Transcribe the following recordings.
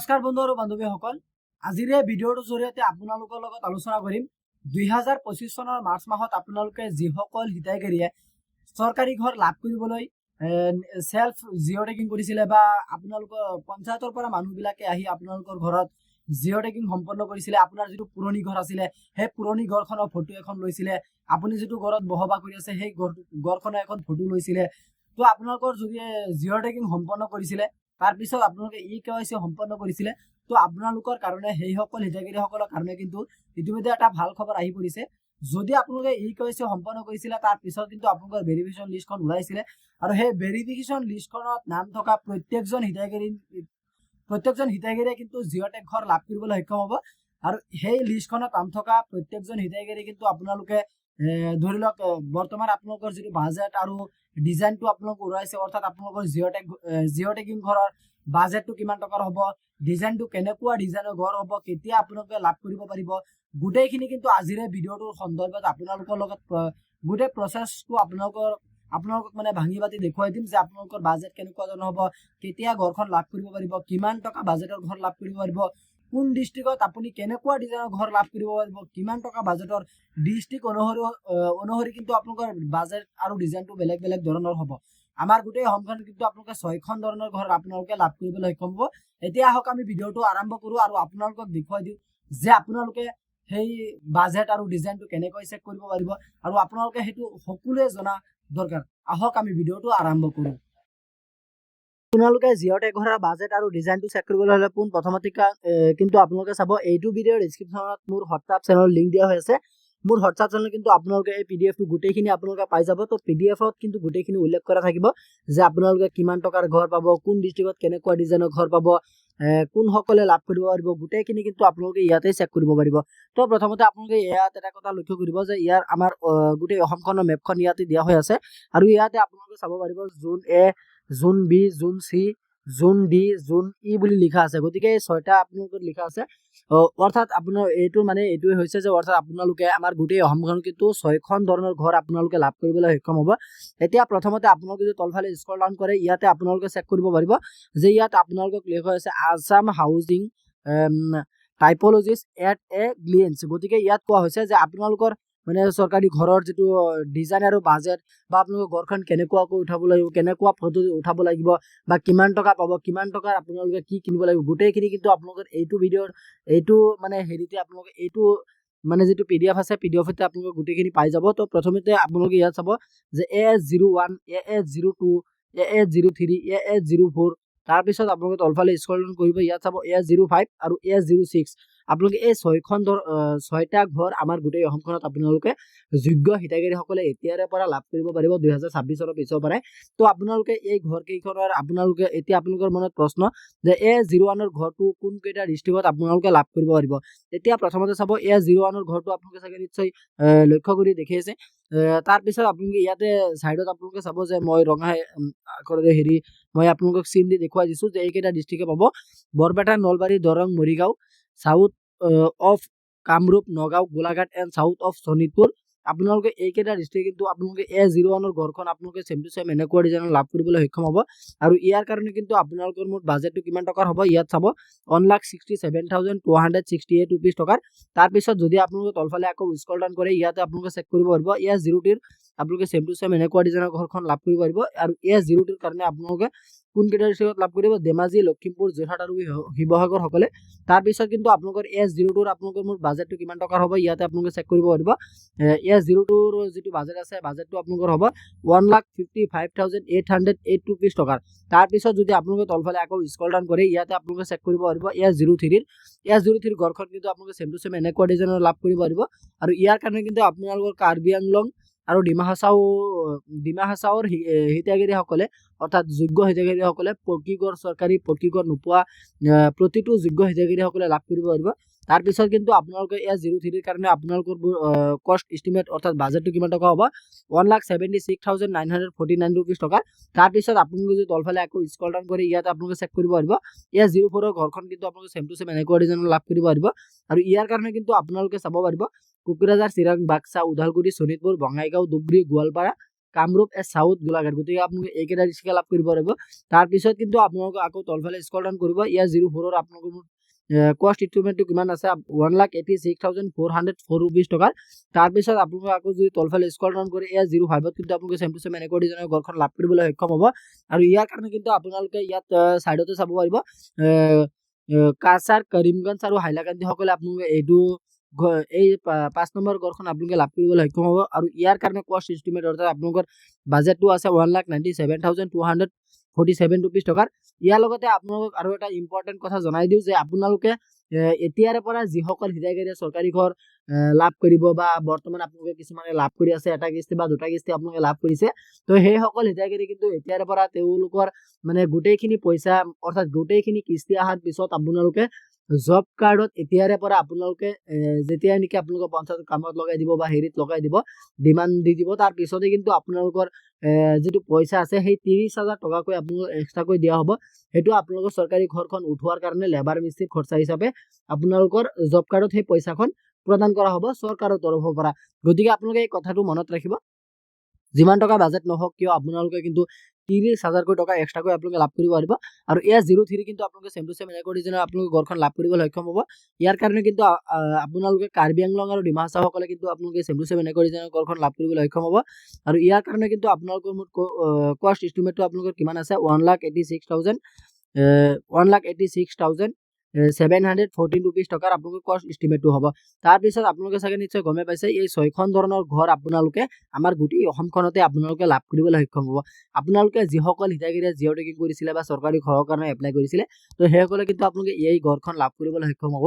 নমস্কাৰ বন্ধু আৰু বান্ধৱীসকল, আজিৰ এই ভিডিঅ'টোৰ জৰিয়তে আপোনালোকৰ লগত আলোচনা কৰিম 2025 চনৰ মাৰ্চ মাহত আপোনালোকে যিসকল হিতাধিকাৰীয়ে চৰকাৰী ঘৰ লাভ কৰিবলৈ সেলফ জিঅ' টেগিং কৰিছিলে বা আপোনালোকৰ পঞ্চায়তৰ পৰা মানুহবিলাকে আহি আপোনালোকৰ ঘৰত জিঅ' টেগিং সম্পন্ন কৰিছিলে। আপোনাৰ যিটো পুৰণি ঘৰ আছিলে সেই পুৰণি ঘৰখনৰ ফটো এখন লৈছিলে, আপুনি যিটো ঘৰত বসবাস কৰি আছে সেই ঘৰখনৰ এখন ফটো লৈছিলে। তো আপোনালোকৰ যদি জিঅ' টেগিং সম্পন্ন কৰিছিলে তাৰ পিছত আপোনালোকে KYC সম্পন্ন কৰিছিলে, তো আপোনালোকৰ কাৰণে সেইসকল হিতাধিকাৰীসকলৰ কাৰণে কিন্তু ইতিমধ্যে এটা ভাল খবৰ আহি পৰিছে। যদি আপোনালোকে KYC সম্পন্ন কৰিছিলে তাৰ পিছত কিন্তু আপোনালোকৰ ভেৰিফিকেশ্যন লিষ্টখন ওলাইছিলে আৰু সেই ভেৰিফিকেশ্যন লিষ্টখনত নাম থকা প্ৰত্যেকজন হিতাধিকাৰীয়ে কিন্তু জিঅ' টেগ ঘৰ লাভ কৰিবলৈ সক্ষম হ'ব। আৰু সেই লিষ্টখনত নাম থকা প্ৰত্যেকজন হিতাধিকাৰী কিন্তু আপোনালোকে ধৰি লওক বৰ্তমান আপোনালোকৰ যিটো বাজেট আৰু ডিজাইনটো আপোনালোকে ওলাইছে, অৰ্থাৎ আপোনালোকৰ জিঅ' টেগিং ঘৰৰ বাজেটটো কিমান টকাৰ হ'ব, ডিজাইনটো কেনেকুৱা ডিজাইনৰ ঘৰ হ'ব, কেতিয়া আপোনালোকে লাভ কৰিব পাৰিব, গোটেইখিনি কিন্তু আজিৰ ভিডিঅ'টোৰ সন্দৰ্ভত আপোনালোকৰ লগত গোটেই প্ৰচেছটো আপোনালোকক মানে ভাঙি পাতি দেখুৱাই দিম যে আপোনালোকৰ বাজেট কেনেকুৱা ধৰণৰ হ'ব, কেতিয়া ঘৰখন লাভ কৰিব পাৰিব, কিমান টকা বাজেটৰ ঘৰ লাভ কৰিব পাৰিব, কোন ডিষ্ট্ৰিক্টত আপুনি কেনেকুৱা ডিজাইনৰ ঘৰ লাভ কৰিব পাৰিব, কিমান টকা বাজেটৰ ডিষ্ট্ৰিক্ট অনুসৰি কিন্তু আপোনালোকৰ বাজেট আৰু ডিজাইনটো বেলেগ বেলেগ ধৰণৰ হ'ব। আমাৰ গোটেই অসমখন কিন্তু আপোনালোকে 6খন ধৰণৰ ঘৰ আপোনালোকে লাভ কৰিবলৈ সক্ষম হ'ব। এতিয়া আহক আমি ভিডিঅ'টো আৰম্ভ কৰোঁ আৰু আপোনালোকক দেখুৱাই দিওঁ যে আপোনালোকে সেই বাজেট আৰু ডিজাইনটো কেনেকৈ চেক কৰিব পাৰিব আৰু আপোনালোকে সেইটো সকলোৱে জনা দৰকাৰ। আহক আমি ভিডিঅ'টো আৰম্ভ কৰোঁ। আপোনালোকে জিঅ' টেগ ঘৰৰ বাজেট আৰু ডিজাইনটো চেক কৰিবলৈ হ'লে প্ৰথমতে কিন্তু আপোনালোকে চাব এইটো ভিডিঅ'ৰ ডিছক্ৰিপশ্যনত মোৰ হোৱাটছআপ চেনেলৰ লিংক দিয়া হৈ আছে। মোৰ হোৱাটছআপ চেনেল কিন্তু আপোনালোকে এই PDF টো গোটেইখিনি আপোনালোকে পাই যাব। তো PDFত কিন্তু গোটেইখিনি উল্লেখ কৰা থাকিব যে আপোনালোকে কিমান টকাৰ ঘৰ পাব, কোন ডিষ্ট্ৰিক্টত কেনেকুৱা ডিজাইনৰ ঘৰ পাব, কোনসকলে লাভ কৰিব পাৰিব, গোটেইখিনি কিন্তু আপোনালোকে ইয়াতে চেক কৰিব পাৰিব। তো প্ৰথমতে আপোনালোকে ইয়াত এটা কথা লক্ষ্য কৰিব যে ইয়াৰ আমাৰ গোটেই অসমখনৰ মেপখন ইয়াতে দিয়া হৈ আছে আৰু ইয়াতে আপোনালোকে চাব পাৰিব জোন A, Jon B, Jon C, Jon D, Jon E বুলি লিখা আছে। গতিকে এই 6টা আপোনালোকৰ লিখা আছে, অৰ্থাৎ আপোনাৰ এইটোৱে হৈছে যে অৰ্থাৎ আপোনালোকে আমাৰ গোটেই অসমখন কিন্তু 6খন ধৰণৰ ঘৰ আপোনালোকে লাভ কৰিবলৈ সক্ষম হ'ব। এতিয়া প্ৰথমতে আপোনালোকে যদি তলফালে স্ক্ৰল ডাউন কৰে ইয়াতে আপোনালোকে চেক কৰিব পাৰিব যে ইয়াত আপোনালোকক লিখা হৈছে আছাম হাউজিং টাইপোলজিছ এট এ গ্লিয়েন্স। গতিকে ইয়াত কোৱা হৈছে যে আপোনালোকৰ মানে চৰকাৰী ঘৰৰ যিটো ডিজাইন আৰু বাজেট বা আপোনালোকৰ ঘৰখন কেনেকুৱাকৈ উঠাব লাগিব, কেনেকুৱা ফটো উঠাব লাগিব বা কিমান টকা পাব, কিমান টকাৰ আপোনালোকে কি কিনিব লাগিব, গোটেইখিনি কিন্তু আপোনালোকৰ এইটো ভিডিঅ'ৰ এইটো মানে হেৰিতে আপোনালোকে এইটো মানে যিটো PDF আছে PDFতে আপোনালোকে গোটেইখিনি পাই যাব। তো প্ৰথমতে আপোনালোকে ইয়াত চাব যে AS01, AS02, AS03, AS04, তাৰপিছত আপোনালোকে তলফালে স্ক্ৰল ডাউন কৰিব, ইয়াত চাব AS05 আৰু AS06। আপোনালোকে এই 6টা ঘৰ আমাৰ গোটেই অসমখনত আপোনালোকে যোগ্য হিতাধিকাৰীসকলে এতিয়াৰে পৰা লাভ কৰিব পাৰিব 2026 চনৰ পিছৰ পৰাই। তো আপোনালোকে এই ঘৰ কেইখনৰ এতিয়া আপোনালোকৰ মনত প্ৰশ্ন যে AS01ৰ ঘৰটো কোন কেইটা ডিষ্ট্ৰিক্টত আপোনালোকে লাভ কৰিব পাৰিব। এতিয়া প্ৰথমতে চাব AS01ৰ ঘৰটো আপোনালোকে চাগে নিশ্চয় লক্ষ্য কৰি দেখি আছে। তাৰপিছত আপোনালোকে ইয়াতে চাইডত আপোনালোকে চাব যে মই ৰঙা আখৰেৰে মই আপোনালোকক চিন দি দেখুৱাই দিছোঁ যে এইকেইটা ডিষ্ট্ৰিক্টে পাব: Barpeta, Nalbari, Darrang, Morigaon, south of Kamrup, Nagaon, Golaghat and south of Sonitpur. আপোনালোকে এইকেইটা ডিষ্ট্ৰিক্ট কিন্তু আপোনালোকে AS01ৰ ঘৰখন আপোনালোকে ছেম টু ছেম এনেকুৱা ডিজাইনৰ লাভ কৰিবলৈ সক্ষম হ'ব। আৰু ইয়াৰ কাৰণে কিন্তু আপোনালোকৰ মুঠ বাজেটটো কিমান টকাৰ হ'ব ইয়াত চাব 1,67,268 rupees টকাৰ। তাৰপিছত যদি আপোনালোকে তলফালে আকৌ স্ক্ৰল ডাউন কৰে ইয়াতে আপোনালোকে চেক কৰিব পাৰিব AS02ৰ আপোনালোকে ছেম টু ছেম এনেকুৱা ডিজাইনৰ ঘৰখন লাভ কৰিব পাৰিব। আৰু AS02ৰ কাৰণে আপোনালোকে কোনকেইটা ডিষ্ট্ৰিক্টত লাভ কৰিব, ধেমাজি, লখিমপুৰ, যোৰহাট আৰু শিৱসাগৰ সকলে। তাৰপিছত কিন্তু আপোনালোকৰ AS02ৰ আপোনালোকৰ মুঠ বাজেটটো কিমান টকাৰ হ'ব ইয়াতে আপোনালোকে চেক কৰিব পাৰিব। AS02ৰ যিটো বাজেট আছে বাজেটটো আপোনালোকৰ হ'ব 1,55,808 rupees টকাৰ। তাৰপিছত যদি আপোনালোকে তলফালে আকৌ স্ক্ৰল ডাউন কৰে ইয়াতে আপোনালোকে চেক কৰিব পাৰিব AS03ৰ ঘৰখন কিন্তু আপোনালোকে ছেম টু ছেম এনেকুৱা ডিজাইনৰ লাভ কৰিব পাৰিব। আৰু ইয়াৰ কাৰণে কিন্তু আপোনালোকৰ কাৰ্বি আংলং আৰু ডিমা হাছাওৰ হিতাধিকাৰীসকলে অৰ্থাৎ যোগ্য হিতাধিকাৰীসকলে চৰকাৰী পকীঘৰ নোপোৱা প্ৰতিটো যোগ্য হিতাধিকাৰীসকলে লাভ কৰিব পাৰিব। তাৰপিছত কিন্তু আপোনালোকে AS03ৰ কাৰণে আপোনালোকৰ কষ্ট এষ্টিমেট অৰ্থাৎ বাজেটটো কিমান টকা হ'ব 1,76,949 rupees টকা। তাৰপিছত আপোনালোকে যদি তলফালে আকৌ স্ক্ৰল ডাউন কৰি ইয়াতে আপোনালোকে চেক কৰিব পাৰিব AS04ৰ ঘৰখন কিন্তু আপোনালোকে ছেম টু ছেম এনেকুৱা ডিজাইনৰ লাভ কৰিব পাৰিব। আৰু ইয়াৰ কাৰণে কিন্তু আপোনালোকে চাব পাৰিব কোকৰাঝাৰ, চিৰাং, বাক্সা, ওদালগুৰি, শোণিতপুৰ, বঙাইগাঁও, ধুবুৰী, গোৱালপাৰা, কামৰূপ সাউথ গোলাঘাট, গতিকে আপোনালোকে এইকেইটা ডিষ্ট্ৰিক্ট লাভ কৰিব পাৰিব। তাৰপিছত কিন্তু আপোনালোকে আকৌ তলফালে স্ক্ৰল ডাউন কৰিব, ইয়াৰ 04 আপোনালোকৰ কষ্ট ইনষ্ট্ৰুমেণ্টটো কিমান আছে 1,86,404 ৰুপিজ টকাৰ। তাৰপিছত আপোনালোকে আকৌ যদি তলফালে স্ক্ৰল ডাউন কৰে ইয়াৰ 05 কিন্তু আপোনালোকে চেম টু চেম এনেকুৱা ডিজাইনৰ ঘৰখন লাভ কৰিবলৈ সক্ষম হ'ব। আৰু ইয়াৰ কাৰণে কিন্তু আপোনালোকে ইয়াত চাইডতে চাব পাৰিব কাছাৰ, কৰিমগঞ্জ আৰু হাইলাকান্দি সকলে আপোনালোকে এইটো এই 5 নম্বৰ ঘৰখন আপোনালোকে লাভ কৰিবলৈ সক্ষম হ'ব। আৰু ইয়াৰ কাৰণে কষ্ট ইনষ্ট্ৰুমেণ্ট অৰ্থাৎ আপোনালোকৰ বাজেটটো আছে 1,97,247 ৰুপিজ টকাৰ। ইয়াৰ লগতে আপোনালোকক আৰু এটা ইম্পৰ্টেণ্ট কথা জনাই দিওঁ যে আপোনালোকে এতিয়াৰে পৰা যিসকল হিতাধিকাৰীয়ে চৰকাৰী ঘৰ লাভ কৰিব বা বৰ্তমান আপোনালোকে কিছুমানে লাভ কৰি আছে, এটা কিস্তি বা দুটা কিস্তি আপোনালোকে লাভ কৰিছে, তো সেইসকল হিতাধিকাৰী কিন্তু এতিয়াৰে পৰা তেওঁলোকৰ মানে গোটেইখিনি পইচা অৰ্থাৎ গোটেইখিনি কিস্তি অহাৰ পিছত আপোনালোকে জব কাৰ্ডত এতিয়াৰে পৰা আপোনালোকে যেতিয়া নেকি আপোনালোকৰ পঞ্চায়ত কামত লগাই দিব বা হেৰিত লগাই দিব, ডিমাণ্ড দি দিব, তাৰ পিছতে কিন্তু আপোনালোকৰ যিটো পইচা আছে সেই 30,000 টকাকৈ আপোনালোকক এক্সট্ৰাকৈ দিয়া হ'ব। সেইটো আপোনালোকৰ চৰকাৰী ঘৰখন উঠোৱাৰ কাৰণে লেবাৰ মিস্ত্ৰীৰ খৰচা হিচাপে আপোনালোকৰ জব কাৰ্ডত সেই পইচাখন প্ৰদান কৰা হ'ব চৰকাৰৰ তৰফৰ পৰা। গতিকে আপোনালোকে এই কথাটো মনত ৰাখিব, যিমান টকা বাজেট নহওক কিয় আপোনালোকে কিন্তু 30,000 টকা এক্সট্ৰাকৈ আপোনালোকে লাভ কৰিব পাৰিব। আৰু এয়া 03 কিন্তু আপোনালোকে চেম টু চেম এনেকৈ ডিজাইনৰ আপোনালোকে ঘৰখন লাভ কৰিবলৈ সক্ষম হ'ব। ইয়াৰ কাৰণে কিন্তু আপোনালোকে কাৰ্বি আংলং আৰু ডিমা হাছাও সকলে কিন্তু আপোনালোকে চেম টু চেম এনেকৈ ডিজাইনৰ ঘৰখন লাভ কৰিবলৈ সক্ষম হ'ব। আৰু ইয়াৰ কাৰণে কিন্তু আপোনালোকৰ মুঠ কষ্ট ইনষ্ট্ৰুমেণ্টটো আপোনালোকৰ কিমান আছে 1,86,714 ৰুপিজ টকাৰ আপোনালোকৰ কষ্ট ইষ্টিমেটটো হ'ব। তাৰপিছত আপোনালোকে চাগে নিশ্চয় গমে পাইছে এই 6খন ধৰণৰ ঘৰ আপোনালোকে আমাৰ গোটেই অসমখনতে আপোনালোকে লাভ কৰিবলৈ সক্ষম হ'ব। আপোনালোকে যিসকল হিতাধিকাৰীয়ে জিঅ' টেকিং কৰিছিলে বা চৰকাৰী ঘৰৰ কাৰণে এপ্লাই কৰিছিলে, তো সেইসকলে কিন্তু আপোনালোকে এই ঘৰখন লাভ কৰিবলৈ সক্ষম হ'ব।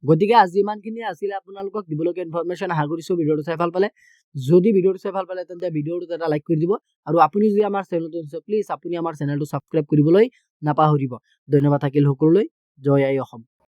গতিকে আজি ইমানখিনি আছিলে আপোনালোকক দিবলগীয়া ইনফৰমেশ্যন। আশা কৰিছোঁ ভিডিঅ'টো চাই ভাল পালে। যদি ভিডিঅ'টো চাই ভাল পালে তেন্তে ভিডিঅ'টোত এটা লাইক কৰি দিব। আৰু আপুনি যদি আমাৰ চেনেলটো প্লিজ আপুনি আমাৰ চেনেলটো ছাবস্ক্ৰাইব কৰিবলৈ নাপাহৰিব। ধন্যবাদ থাকিল সকলোলৈ। জয় আই অসম।